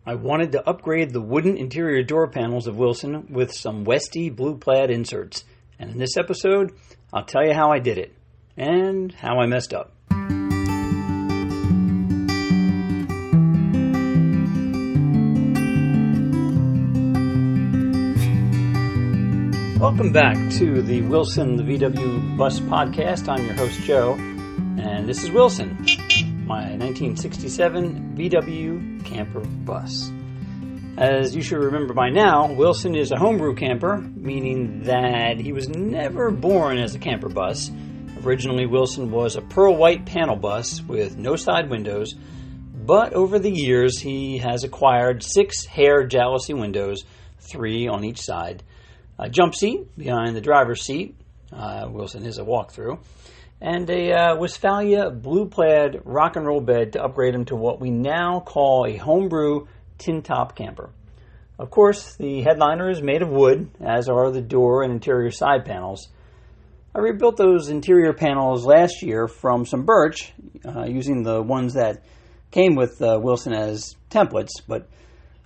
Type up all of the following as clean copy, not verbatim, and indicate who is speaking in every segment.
Speaker 1: I wanted to upgrade the wooden interior door panels of Wilson with some Westy blue-plaid inserts. And in this episode, I'll tell you how I did it and how I messed up. Welcome back to the Wilson, the VW Bus Podcast. I'm your host, Joe, and this is Wilson, my 1967 VW camper bus. As you should remember by now, Wilson is a homebrew camper, meaning that he was never born as a camper bus. Originally, Wilson was a pearl white panel bus with no side windows, but over the years he has acquired 6 hair jalousie windows, 3 on each side, a jump seat behind the driver's seat, Wilson is a walkthrough, and a Westphalia blue-plaid rock and roll bed to upgrade him to what we now call a homebrew tin-top camper. Of course, the headliner is made of wood, as are the door and interior side panels. I rebuilt those interior panels last year from some birch, using the ones that came with Wilson as templates, but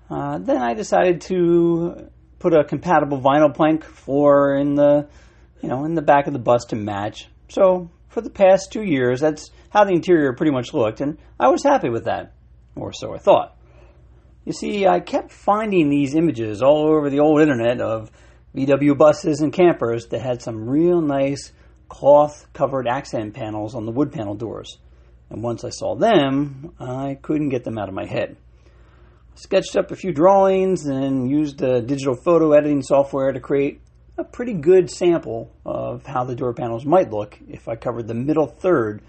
Speaker 1: then I decided to put a compatible vinyl plank floor in the back of the bus to match. So for the past 2 years, that's how the interior pretty much looked, and I was happy with that, or so I thought. You see, I kept finding these images all over the old internet of VW buses and campers that had some real nice cloth-covered accent panels on the wood panel doors. And once I saw them, I couldn't get them out of my head. Sketched up a few drawings and used digital photo editing software to create a pretty good sample of how the door panels might look if I covered the middle third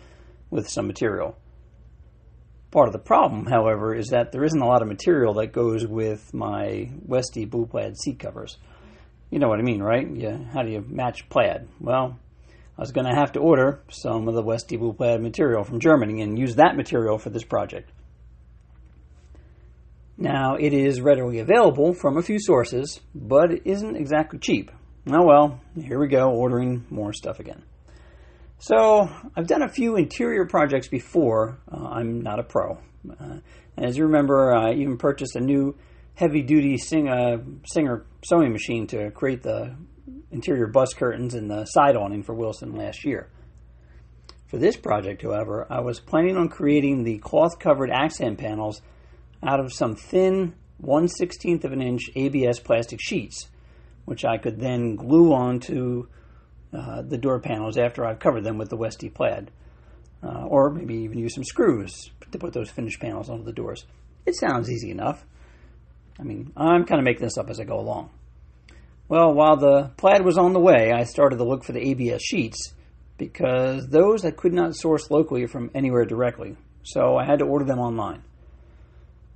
Speaker 1: with some material. Part of the problem, however, is that there isn't a lot of material that goes with my Westy blue-plaid seat covers. You know what I mean, right? How do you match plaid? Well, I was going to have to order some of the Westy blue-plaid material from Germany and use that material for this project. Now, it is readily available from a few sources, but it isn't exactly cheap. Oh well, here we go, ordering more stuff again. So, I've done a few interior projects before. I'm not a pro. And as you remember, I even purchased a new heavy-duty Singer sewing machine to create the interior bus curtains and the side awning for Wilson last year. For this project, however, I was planning on creating the cloth-covered accent panels out of some thin 1/16 of an inch ABS plastic sheets, which I could then glue onto the door panels after I've covered them with the Westy plaid. Or maybe even use some screws to put those finished panels onto the doors. It sounds easy enough. I mean, I'm kind of making this up as I go along. Well, while the plaid was on the way, I started to look for the ABS sheets because those I could not source locally from anywhere directly, so I had to order them online.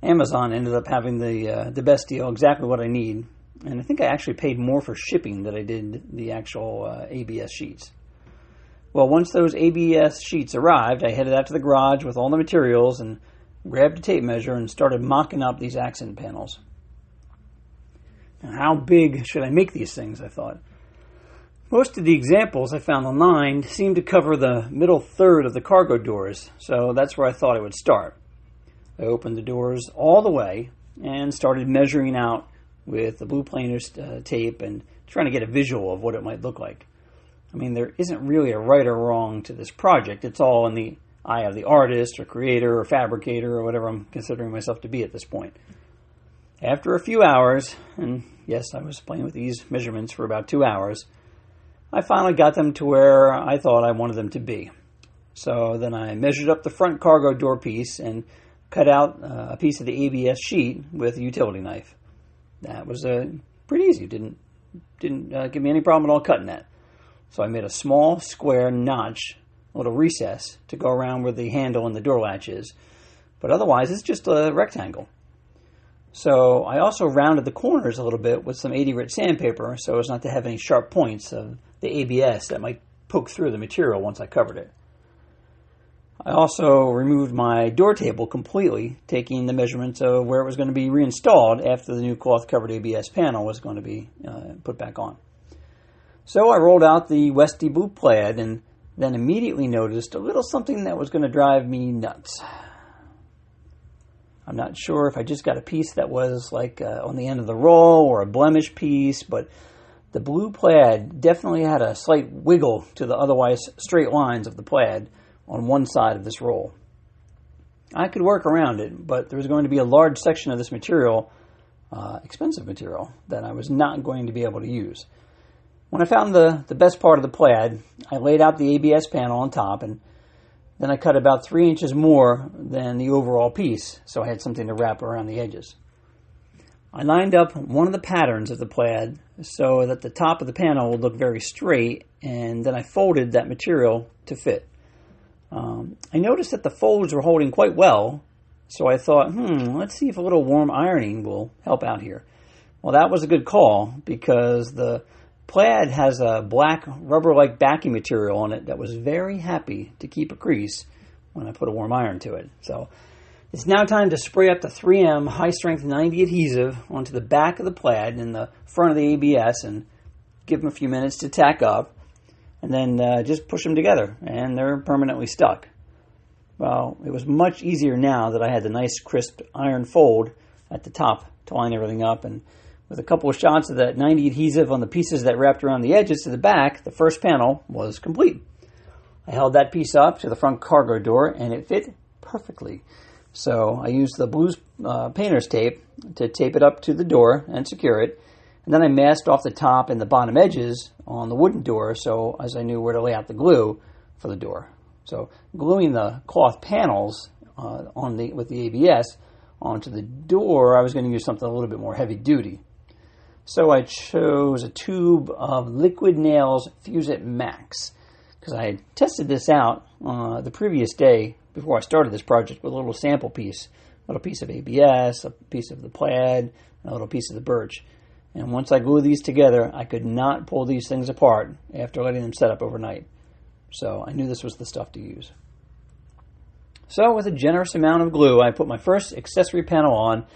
Speaker 1: Amazon ended up having the best deal, exactly what I need, and I think I actually paid more for shipping than I did the actual ABS sheets. Well, once those ABS sheets arrived, I headed out to the garage with all the materials and grabbed a tape measure and started mocking up these accent panels. Now, how big should I make these things, I thought. Most of the examples I found online seemed to cover the middle third of the cargo doors, so that's where I thought I would start. I opened the doors all the way and started measuring out with the blue planer's tape and trying to get a visual of what it might look like. I mean, there isn't really a right or wrong to this project. It's all in the eye of the artist or creator or fabricator or whatever I'm considering myself to be at this point. After a few hours, and yes, I was playing with these measurements for about 2 hours, I finally got them to where I thought I wanted them to be. So then I measured up the front cargo door piece and cut out a piece of the ABS sheet with a utility knife. That was pretty easy. Didn't give me any problem at all cutting that. So I made a small square notch, a little recess to go around where the handle and the door latch is. But otherwise, it's just a rectangle. So I also rounded the corners a little bit with some 80 grit sandpaper so as not to have any sharp points of the ABS that might poke through the material once I covered it. I also removed my door table completely, taking the measurements of where it was going to be reinstalled after the new cloth-covered ABS panel was going to be put back on. So I rolled out the Westy blue plaid and then immediately noticed a little something that was going to drive me nuts. I'm not sure if I just got a piece that was like on the end of the roll or a blemish piece, but the blue plaid definitely had a slight wiggle to the otherwise straight lines of the plaid on one side of this roll. I could work around it, but there was going to be a large section of this material, expensive material, that I was not going to be able to use. When I found the best part of the plaid, I laid out the ABS panel on top, and then I cut about 3 inches more than the overall piece, so I had something to wrap around the edges. I lined up one of the patterns of the plaid so that the top of the panel would look very straight, and then I folded that material to fit. I noticed that the folds were holding quite well, so I thought, let's see if a little warm ironing will help out here. Well, that was a good call, because the plaid has a black rubber-like backing material on it that was very happy to keep a crease when I put a warm iron to it. So it's now time to spray up the 3M high-strength 90 adhesive onto the back of the plaid and the front of the ABS and give them a few minutes to tack up, and then just push them together, and they're permanently stuck. Well, it was much easier now that I had the nice crisp iron fold at the top to line everything up, and with a couple of shots of that 90 adhesive on the pieces that wrapped around the edges to the back, the first panel was complete. I held that piece up to the front cargo door, and it fit perfectly. So I used the blue painter's tape to tape it up to the door and secure it, and then I masked off the top and the bottom edges on the wooden door so as I knew where to lay out the glue for the door. So gluing the cloth panels with the ABS onto the door, I was going to use something a little bit more heavy duty. So I chose a tube of Liquid Nails Fuse-It Max, because I had tested this out the previous day before I started this project with a little sample piece, a little piece of ABS, a piece of the plaid, and a little piece of the birch. And once I glued these together, I could not pull these things apart after letting them set up overnight. So I knew this was the stuff to use. So with a generous amount of glue, I put my first accessory panel on,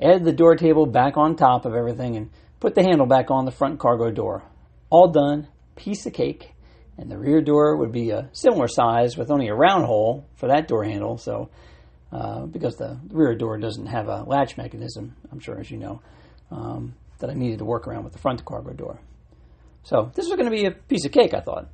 Speaker 1: added the door table back on top of everything, and put the handle back on the front cargo door. All done, piece of cake, and the rear door would be a similar size with only a round hole for that door handle, so because the rear door doesn't have a latch mechanism, I'm sure as you know, that I needed to work around with the front cargo door. So this was going to be a piece of cake, I thought.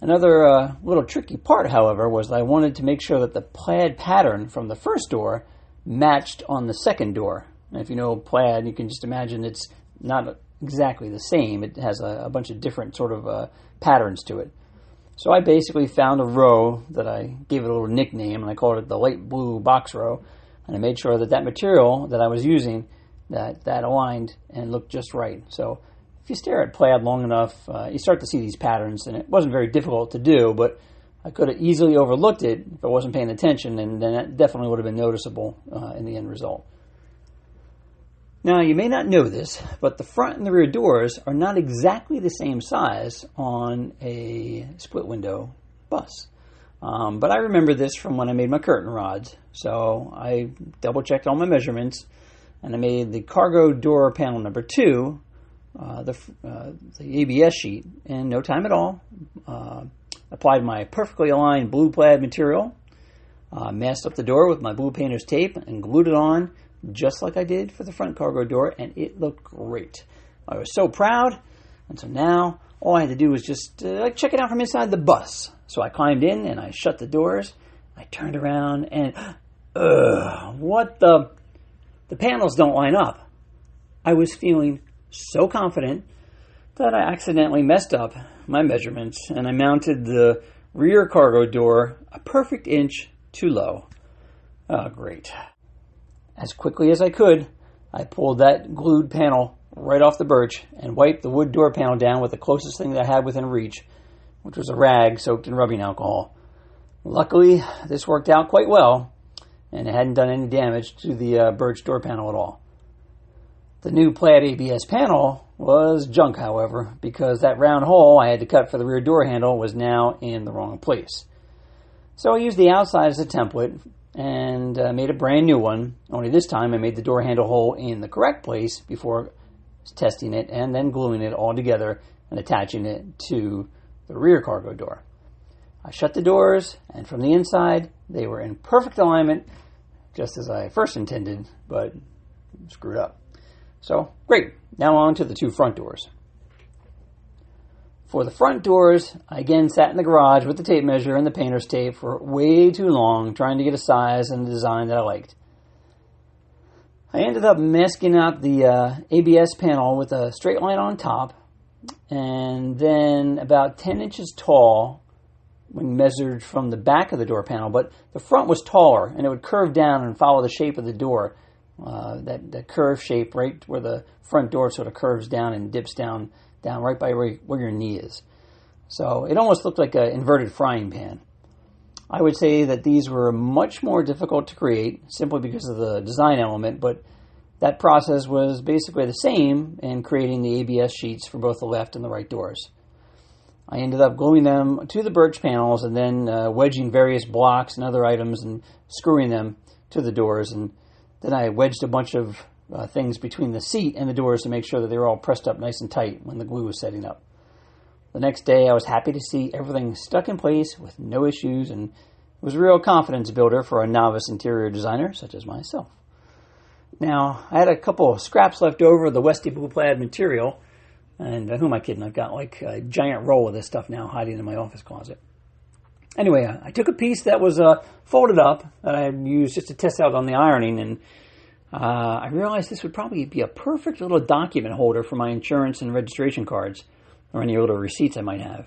Speaker 1: Another little tricky part, however, was that I wanted to make sure that the plaid pattern from the first door matched on the second door. And if you know plaid, you can just imagine it's not exactly the same. It has a bunch of different sort of patterns to it. So I basically found a row that I gave it a little nickname, and I called it the light blue box row. And I made sure that that material that I was using, that aligned and looked just right. So if you stare at plaid long enough, you start to see these patterns, and it wasn't very difficult to do, but I could have easily overlooked it if I wasn't paying attention, and then that definitely would have been noticeable in the end result. Now, you may not know this, but the front and the rear doors are not exactly the same size on a split window bus. But I remember this from when I made my curtain rods, so I double-checked all my measurements, and I made the cargo door panel number 2, the ABS sheet, in no time at all. Applied my perfectly aligned blue plaid material, masked up the door with my blue painter's tape, and glued it on just like I did for the front cargo door, and it looked great. I was so proud, and so now all I had to do was just check it out from inside the bus. So I climbed in and I shut the doors. I turned around and, the panels don't line up. I was feeling so confident that I accidentally messed up my measurements, and I mounted the rear cargo door a perfect inch too low. Oh, great. As quickly as I could, I pulled that glued panel right off the birch and wiped the wood door panel down with the closest thing that I had within reach, which was a rag soaked in rubbing alcohol. Luckily, this worked out quite well, and it hadn't done any damage to the birch door panel at all. The new plaid ABS panel was junk, however, because that round hole I had to cut for the rear door handle was now in the wrong place. So I used the outside as a template and made a brand new one, only this time I made the door handle hole in the correct place before testing it and then gluing it all together and attaching it to the rear cargo door. I shut the doors, and from the inside, they were in perfect alignment, just as I first intended, but screwed up. So, great. Now on to the two front doors. For the front doors, I again sat in the garage with the tape measure and the painter's tape for way too long, trying to get a size and a design that I liked. I ended up masking up the ABS panel with a straight line on top, and then about 10 inches tall when measured from the back of the door panel, but the front was taller, and it would curve down and follow the shape of the door, that curved shape right where the front door sort of curves down and dips down right by where your knee is. So it almost looked like an inverted frying pan. I would say that these were much more difficult to create simply because of the design element, but that process was basically the same in creating the ABS sheets for both the left and the right doors. I ended up gluing them to the birch panels and then wedging various blocks and other items and screwing them to the doors. And then I wedged a bunch of things between the seat and the doors to make sure that they were all pressed up nice and tight when the glue was setting up. The next day I was happy to see everything stuck in place with no issues, and it was a real confidence builder for a novice interior designer such as myself. Now, I had a couple of scraps left over of the Westy blue-plaid material, and who am I kidding? I've got like a giant roll of this stuff now hiding in my office closet. Anyway, I took a piece that was folded up that I had used just to test out on the ironing, and I realized this would probably be a perfect little document holder for my insurance and registration cards, or any little receipts I might have.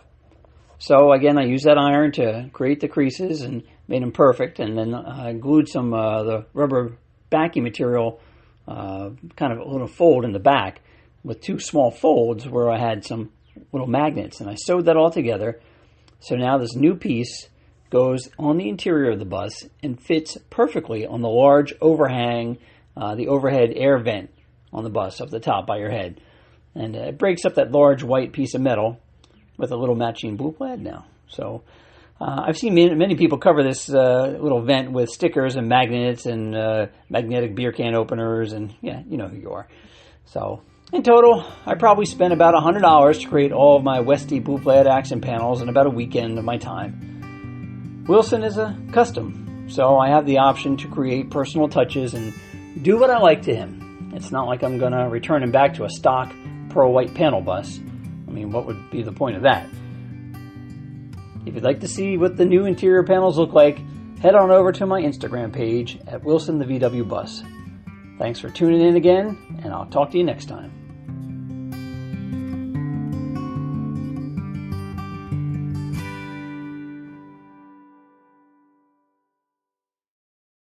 Speaker 1: So again, I used that iron to create the creases and made them perfect, and then I glued some the rubber backing material, kind of a little fold in the back with two small folds where I had some little magnets, and I sewed that all together. So now this new piece goes on the interior of the bus and fits perfectly on the large overhang, the overhead air vent on the bus up the top by your head. And it breaks up that large white piece of metal with a little matching blue plaid now. So I've seen many people cover this little vent with stickers and magnets and magnetic beer can openers, and yeah, you know who you are. So in total, I probably spent about $100 to create all of my Westy blue plaid accent panels in about a weekend of my time. Wilson is a custom, so I have the option to create personal touches and do what I like to him. It's not like I'm going to return him back to a stock pearl white panel bus. I mean, what would be the point of that? If you'd like to see what the new interior panels look like, head on over to my Instagram page at Wilson the VW Bus. Thanks for tuning in again, and I'll talk to you next time.